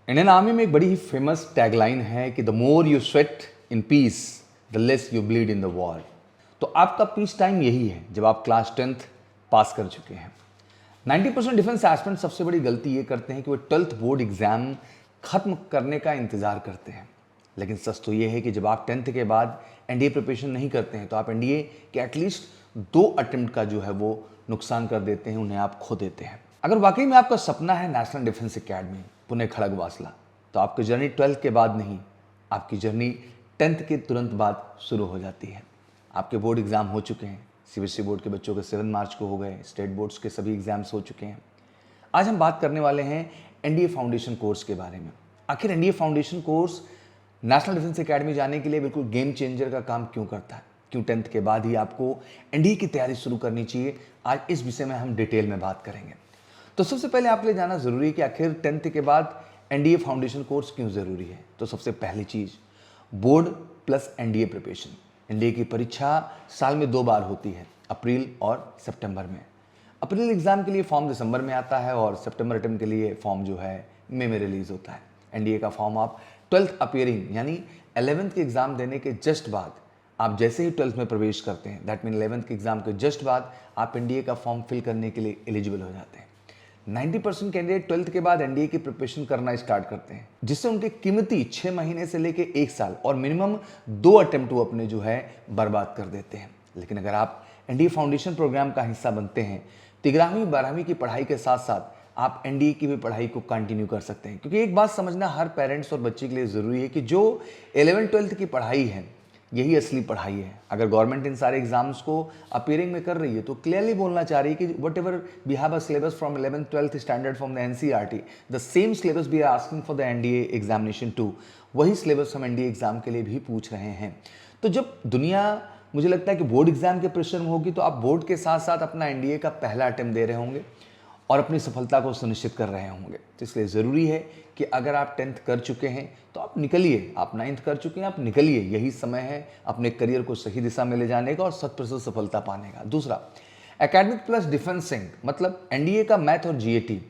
Indian army में एक बड़ी ही फेमस टैगलाइन है कि the more you sweat in peace the less you bleed in the war. तो आपका पीस टाइम यही है जब आप क्लास 10th पास कर चुके हैं। 90% डिफेंस एस्पिरेंट सबसे बड़ी गलती ये करते हैं कि वो 12th बोर्ड एग्जाम खत्म करने का इंतजार करते हैं। लेकिन सच तो ये है कि जब आप 10th के बाद एनडीए प्रिपरेशन नहीं करते हैं तो आप एनडीए के एटलीस्ट 2 अटेम्प्ट का जो है वो नुकसान कर देते हैं, उन्हें आप खो देते हैं। अगर वाकई में आपका सपना है national defence academy Pune Khadakwasla, तो आपकी जर्नी 12th के बाद नहीं, आपकी जर्नी 10th के तुरंत बाद शुरू हो जाती है। आपके बोर्ड एग्जाम हो चुके हैं, सीबीएसई बोर्ड के बच्चों के 7 मार्च को हो गए, स्टेट बोर्ड्स के सभी एग्जाम्स हो चुके हैं। आज हम बात करने वाले हैं एनडीए फाउंडेशन कोर्स के बारे में। आखिर NDA foundation course national defence academy जाने के लिए बिल्कुल गेम चेंजर का काम क्यों करता है, क्यों 10th के बाद ही आपको एनडीए की तैयारी शुरू करनी चाहिए, आज इस विषय में हम डिटेल में बात करेंगे। तो सबसे पहले आपके लिए जानना जरूरी है कि आखिर 10th के बाद एनडीए फाउंडेशन कोर्स क्यों जरूरी है। तो सबसे पहली चीज, board plus NDA preparation. NDA की परीक्षा साल में 2 बार होती है, अप्रैल और सितंबर में। अप्रैल एग्जाम के लिए फॉर्म दिसंबर में आता है और सितंबर अटेम्प्ट के लिए फॉर्म जो है मई में रिलीज होता है। एनडीए का फॉर्म आप 12th अपियरिंग यानी 11th के एग्जाम देने के जस्ट बाद, आप जैसे ही 12th में प्रवेश करते हैं, दैट मीन 11th के एग्जाम के जस्ट बाद आप एनडीए का फॉर्म फिल करने के लिए एलिजिबल हो जाते हैं। 90% कैंडिडेट 12th के बाद एनडीए की प्रिपरेशन करना स्टार्ट करते हैं, जिससे उनके कीमती 6 महीने से लेकर 1 साल और मिनिमम 2 अटेम्प्ट वो अपने जो है बर्बाद कर देते हैं। लेकिन अगर आप एनडीए फाउंडेशन प्रोग्राम का हिस्सा बनते हैं तो 11वीं 12वीं की पढ़ाई के साथ साथ आप एनडीए की भी पढ़ाई को कंटिन्यू कर सकते हैं। क्योंकि एक बात समझना हर पेरेंट्स और बच्चे के लिए ज़रूरी है कि जो 11th-12th की पढ़ाई है यही असली पढ़ाई है। अगर गवर्नमेंट इन सारे एग्जाम्स को अपीयरिंग में कर रही है तो क्लियरली बोलना चाह रही है कि whatever we have a syllabus from 11th-12th standard from the NCERT, the same syllabus we are asking for the NDA examination too, वही सिलेबस हम एनडीए एग्जाम के लिए भी पूछ रहे हैं। तो जब दुनिया, मुझे लगता है कि बोर्ड एग्जाम के प्रेशर में होगी तो आप बोर्ड के साथ साथ अपना एनडीए का पहला अटेम्प्ट दे रहे होंगे और अपनी सफलता को सुनिश्चित कर रहे होंगे। तो इसलिए ज़रूरी है कि अगर आप 10th कर चुके हैं तो आप निकलिए, आप 9th कर चुके हैं आप निकलिए, यही समय है अपने करियर को सही दिशा में ले जाने का और 100% सफलता पाने का। दूसरा, एकेडमिक प्लस डिफेंसिंग, मतलब एनडीए का मैथ और जीएटी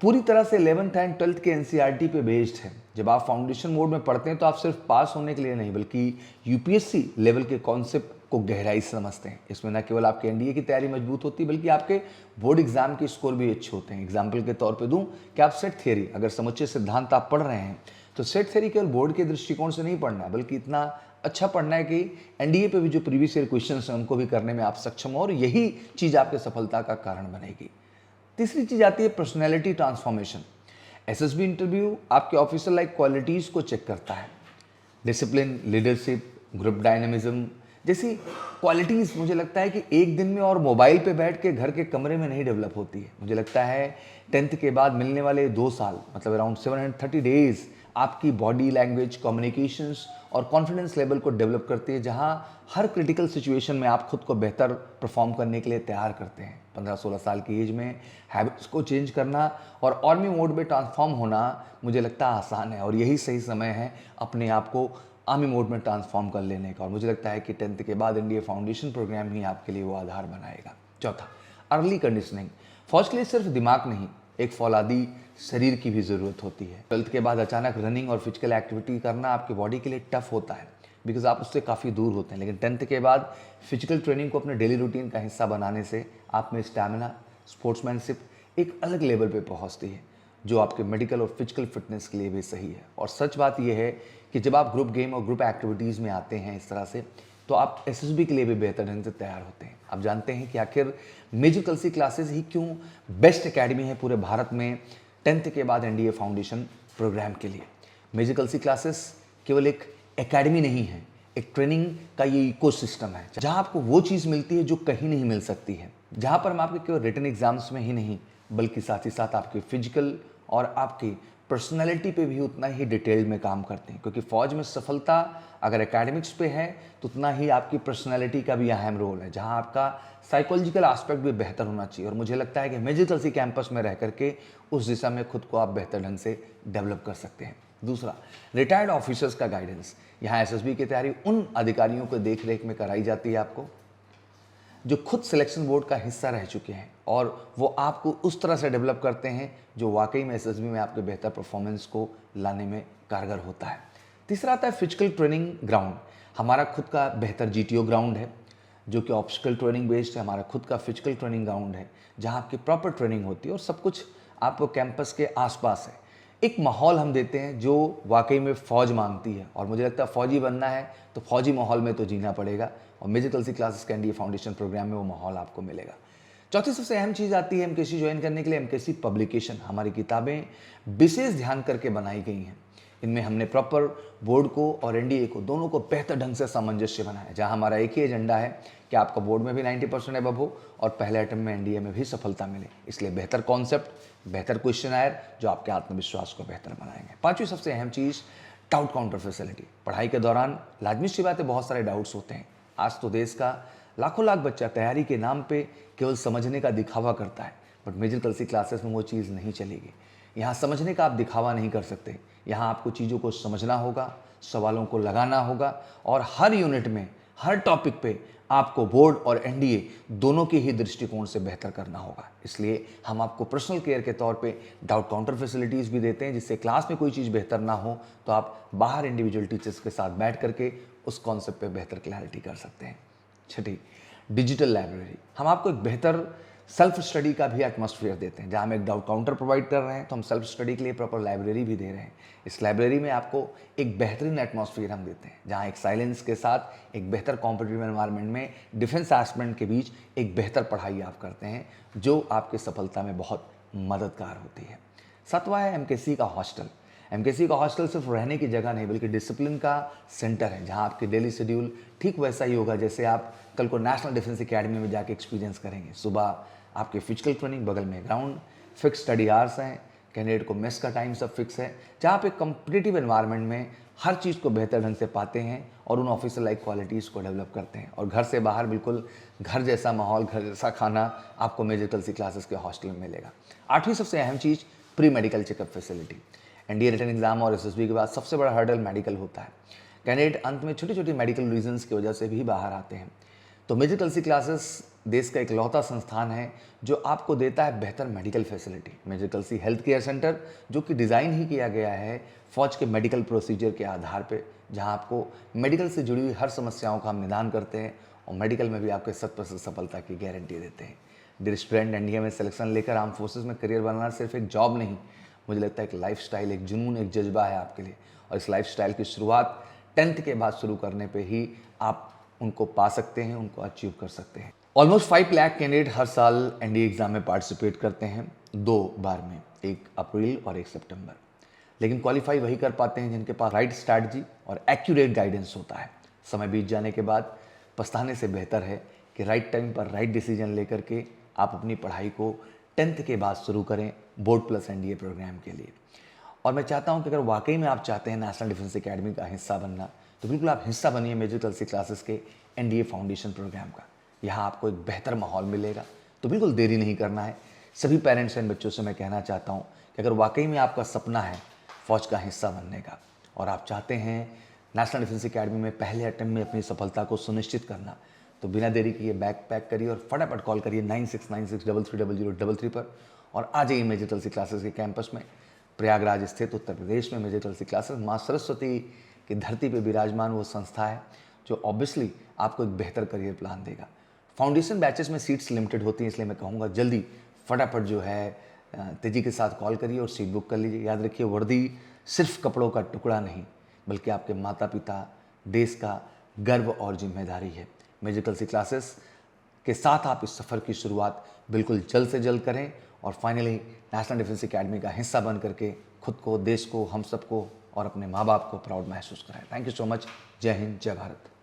पूरी तरह से 11th एंड 12th के एनसीईआरटी पे बेस्ड है। जब आप फाउंडेशन मोड में पढ़ते हैं तो आप सिर्फ पास होने के लिए नहीं बल्कि यूपीएससी लेवल के कॉन्सेप्ट को गहराई से समझते हैं। इसमें न केवल आपके एनडीए की तैयारी मजबूत होती है बल्कि आपके बोर्ड एग्जाम के स्कोर भी अच्छे होते हैं। एग्जाम्पल के तौर पे दूं कि आप सेट थियरी, अगर समुच्चय सिद्धांत आप पढ़ रहे हैं तो सेट थियरी केवल बोर्ड के दृष्टिकोण से नहीं पढ़ना है बल्कि इतना अच्छा पढ़ना है कि एनडीए पे भी जो प्रीवियस ईयर क्वेश्चन हैं उनको भी करने में आप सक्षम हो, और यही चीज़ आपके सफलता का कारण बनेगी। तीसरी चीज आती है पर्सनैलिटी ट्रांसफॉर्मेशन। एसएसबी इंटरव्यू आपके ऑफिसर लाइक क्वालिटीज को चेक करता है। डिसिप्लिन, लीडरशिप, ग्रुप डायनेमिज्म जैसी क्वालिटीज मुझे लगता है कि एक दिन में और मोबाइल पे बैठ के घर के कमरे में नहीं डेवलप होती है। मुझे लगता है 10th के बाद मिलने वाले 2 साल, मतलब अराउंड 730 डेज, आपकी बॉडी लैंग्वेज, कम्युनिकेशंस और कॉन्फिडेंस लेवल को डेवलप करती है, जहां हर क्रिटिकल सिचुएशन में आप खुद को बेहतर परफॉर्म करने के लिए तैयार करते हैं। 15-16 साल की एज में हैबिट्स को चेंज करना और आर्मी मोड में ट्रांसफॉर्म होना मुझे लगता है आसान है, और यही सही समय है अपने आप को आर्मी मोड में ट्रांसफॉर्म कर लेने का। और मुझे लगता है कि 10th के बाद एनडीए फाउंडेशन प्रोग्राम ही आपके लिए वो आधार बनाएगा। चौथा, अर्ली कंडीशनिंग। फौज के लिए सिर्फ दिमाग नहीं, एक फौलादी शरीर की भी ज़रूरत होती है। 12th के बाद अचानक रनिंग और फिजिकल एक्टिविटी करना आपकी बॉडी के लिए टफ होता है बिकॉज आप उससे काफ़ी दूर होते हैं। लेकिन 10th के बाद फिजिकल ट्रेनिंग को अपने डेली रूटीन का हिस्सा बनाने से आप में स्टैमिना, स्पोर्ट्समैनशिप एक अलग लेवल पे पहुंचती है, जो आपके मेडिकल और फिजिकल फिटनेस के लिए भी सही है। और सच बात यह है कि जब आप ग्रुप गेम और ग्रुप एक्टिविटीज़ में आते हैं इस तरह से, तो आप एसएसबी के लिए भी बेहतर ढंग से तैयार होते हैं। आप जानते हैं कि आखिर मेजर कलसी क्लासेस ही क्यों बेस्ट एकेडमी है पूरे भारत में 10th के बाद एनडीए फाउंडेशन प्रोग्राम के लिए। मेजर कलसी क्लासेस केवल एक एकेडमी नहीं है, एक ट्रेनिंग का ये इकोसिस्टम है जहां आपको वो चीज़ मिलती है जो कहीं नहीं मिल सकती है, जहां पर हम आपके केवल रिटन एग्जाम्स में ही नहीं बल्कि साथ ही साथ आपके फिजिकल और आपकी पर्सनैलिटी पे भी उतना ही डिटेल में काम करते हैं। क्योंकि फौज में सफलता अगर एकेडमिक्स पे है तो उतना ही आपकी पर्सनैलिटी का भी अहम रोल है, जहां आपका साइकोलॉजिकल एस्पेक्ट भी बेहतर होना चाहिए। और मुझे लगता है कि मेजर कलसी कैंपस में रह करके उस दिशा में खुद को आप बेहतर ढंग से डेवलप कर सकते हैं। दूसरा, रिटायर्ड ऑफिसर्स का गाइडेंस। यहाँ एसएसबी की तैयारी उन अधिकारियों को देख रेख में कराई जाती है आपको जो खुद सिलेक्शन बोर्ड का हिस्सा रह चुके हैं और वो आपको उस तरह से डेवलप करते हैं जो वाकई में एसएसबी में आपके बेहतर परफॉर्मेंस को लाने में कारगर होता है। तीसरा आता है फिजिकल ट्रेनिंग ग्राउंड। हमारा खुद का बेहतर जीटीओ ग्राउंड है जो कि ऑब्स्टिकल ट्रेनिंग बेस्ड है। हमारा खुद का फिजिकल ट्रेनिंग ग्राउंड है जहाँ आपकी प्रॉपर ट्रेनिंग होती है और सब कुछ आपको कैंपस के आसपास है। एक माहौल हम देते हैं जो वाकई में फ़ौज मांगती है और मुझे लगता है फ़ौजी बनना है तो फ़ौजी माहौल में तो जीना पड़ेगा और मेजर तुलसी क्लासेस के एनडीए फाउंडेशन प्रोग्राम में वो माहौल आपको मिलेगा। चौथी सबसे अहम चीज़ आती है एमकेसी ज्वाइन करने के लिए। एमकेसी पब्लिकेशन, हमारी किताबें विशेष ध्यान करके बनाई गई हैं। इनमें हमने प्रॉपर बोर्ड को और एनडीए को दोनों को बेहतर ढंग से सामंजस्य बनाया, जहां हमारा एक ही एजेंडा है कि आपका बोर्ड में भी 90% अबव हो और पहले अटेम्प्ट में एनडीए में भी सफलता मिले। इसलिए बेहतर कॉन्सेप्ट, बेहतर क्वेश्चन आयर जो आपके आत्मविश्वास को बेहतर बनाएंगे। पांचवी सबसे अहम चीज़ डाउट काउंटर फैसिलिटी। पढ़ाई के दौरान लाजमी सी बात है, बहुत सारे डाउट्स होते हैं। आज तो देश का लाखों लाख बच्चा तैयारी के नाम पे केवल समझने का दिखावा करता है, बट मेजर तुलसी क्लासेस में वो चीज़ नहीं चलेगी। यहाँ समझने का आप दिखावा नहीं कर सकते, यहाँ आपको चीज़ों को समझना होगा, सवालों को लगाना होगा और हर यूनिट में, हर टॉपिक पे आपको बोर्ड और एनडीए दोनों के ही दृष्टिकोण से बेहतर करना होगा। इसलिए हम आपको पर्सनल केयर के तौर पे डाउट काउंटर फैसिलिटीज़ भी देते हैं, जिससे क्लास में कोई चीज़ बेहतर ना हो तो आप बाहर इंडिविजुअल टीचर्स के साथ बैठ करके उस कॉन्सेप्ट पे बेहतर क्लैरिटी कर सकते हैं। छठी, डिजिटल लाइब्रेरी। हम आपको एक बेहतर सेल्फ स्टडी का भी एटमॉस्फेयर देते हैं। जहाँ हम एक डाउट काउंटर प्रोवाइड कर रहे हैं तो हम सेल्फ स्टडी के लिए प्रॉपर लाइब्रेरी भी दे रहे हैं। इस लाइब्रेरी में आपको एक बेहतरीन एटमॉस्फेयर हम देते हैं, जहाँ एक साइलेंस के साथ एक बेहतर कॉम्पिटिटिव एनवायरनमेंट में डिफेंस एस्पिरेंट के बीच एक बेहतर पढ़ाई आप करते हैं जो आपकी सफलता में बहुत मददगार होती है। सातवां है एमकेसी का हॉस्टल। एमकेसी का हॉस्टल सिर्फ रहने की जगह नहीं बल्कि डिसिप्लिन का सेंटर है, जहां आपकी डेली शेड्यूल ठीक वैसा ही होगा जैसे आप कल को नेशनल डिफेंस एकेडमी में जाके एक्सपीरियंस करेंगे। सुबह आपके फिजिकल ट्रेनिंग, बगल में ग्राउंड, फिक्स स्टडी आवर्स हैं, कैंडिडेट को मेस का टाइम सब फिक्स है, जहाँ आप एक कम्पिटिटिव एनवायरनमेंट में हर चीज़ को बेहतर ढंग से पाते हैं और उन ऑफिसर लाइक क्वालिटीज़ को डेवलप करते हैं। और घर से बाहर बिल्कुल घर जैसा माहौल, घर जैसा खाना आपको मेजर तुलसी क्लासेस के हॉस्टल में मिलेगा। आठवीं सबसे अहम चीज़ pre medical checkup facility. NDA written exam और एसएसबी के बाद सबसे बड़ा हर्डल मेडिकल होता है। कैंडिडेट अंत में छोटी छोटी मेडिकल रीजंस की वजह से भी बाहर आते हैं। तो मेजर तुलसी क्लासेस देश का इकलौता संस्थान है जो आपको देता है बेहतर मेडिकल फैसिलिटी। मेजर तुलसी हेल्थ केयर सेंटर जो कि डिज़ाइन ही किया गया है फौज के मेडिकल प्रोसीजर के आधार पे, जहां आपको मेडिकल से जुड़ी हुई हर समस्याओं का हम निदान करते हैं और मेडिकल में भी आपके 100% सफलता की गारंटी देते हैं। डियर स्टूडेंट, एनडीए में सिलेक्शन लेकर आर्म फोर्सेज में करियर बनाना सिर्फ एक जॉब नहीं, मुझे लगता है एक लाइफस्टाइल, एक जुनून, एक जज्बा है आपके लिए। और इस लाइफस्टाइल की शुरुआत 10th के बाद शुरू करने पे ही आप उनको पा सकते हैं, उनको अचीव कर सकते हैं। ऑलमोस्ट 5 लाख कैंडिडेट हर साल एनडीए एग्जाम में पार्टिसिपेट करते हैं, 2 बार में, 1 अप्रैल और 1 सितंबर। लेकिन क्वालिफाई वही कर पाते हैं जिनके पास राइट स्ट्रैटेजी और एक्यूरेट गाइडेंस होता है। समय बीत जाने के बाद पछताने से बेहतर है कि राइट टाइम पर राइट डिसीजन लेकर के आप अपनी पढ़ाई को 10th के बाद शुरू करें बोर्ड प्लस एनडीए प्रोग्राम के लिए। और मैं चाहता हूं कि अगर वाकई में आप चाहते हैं नेशनल डिफेंस एकेडमी का हिस्सा बनना, तो बिल्कुल आप हिस्सा बनिए मेजर तुलसी क्लासेस के एनडीए फाउंडेशन प्रोग्राम का। यहाँ आपको एक बेहतर माहौल मिलेगा, तो बिल्कुल देरी नहीं करना है। सभी पेरेंट्स एंड बच्चों से मैं कहना चाहता हूँ कि अगर वाकई में आपका सपना है फौज का हिस्सा बनने का और आप चाहते हैं नेशनल डिफेंस एकेडमी में पहले अटेम्प्ट में अपनी सफलता को सुनिश्चित करना, तो बिना देरी किए बैग पैक करिए और फटाफट कॉल करिए 9696330033 पर और आ जाइए मेजर तुलसी क्लासेस के कैंपस में। प्रयागराज स्थित उत्तर प्रदेश में मेजर तुलसी क्लासेस माँ सरस्वती की धरती पर विराजमान वो संस्था है जो ऑब्वियसली आपको एक बेहतर करियर प्लान देगा। फाउंडेशन बैचेस में सीट्स लिमिटेड होती हैं, इसलिए मैं कहूँगा जल्दी फटाफट जो है तेज़ी के साथ कॉल करिए और सीट बुक कर लीजिए। याद रखिए, वर्दी सिर्फ कपड़ों का टुकड़ा नहीं बल्कि आपके माता पिता, देश का गर्व और जिम्मेदारी है। मेजर तुलसी क्लासेस के साथ आप इस सफ़र की शुरुआत बिल्कुल जल्द से जल्द करें और फाइनली नेशनल डिफेंस एकेडमी का हिस्सा बन करके खुद को, देश को, हम सबको और अपने माँ बाप को प्राउड महसूस कराएं। Thank you so much. जय हिंद, जय भारत।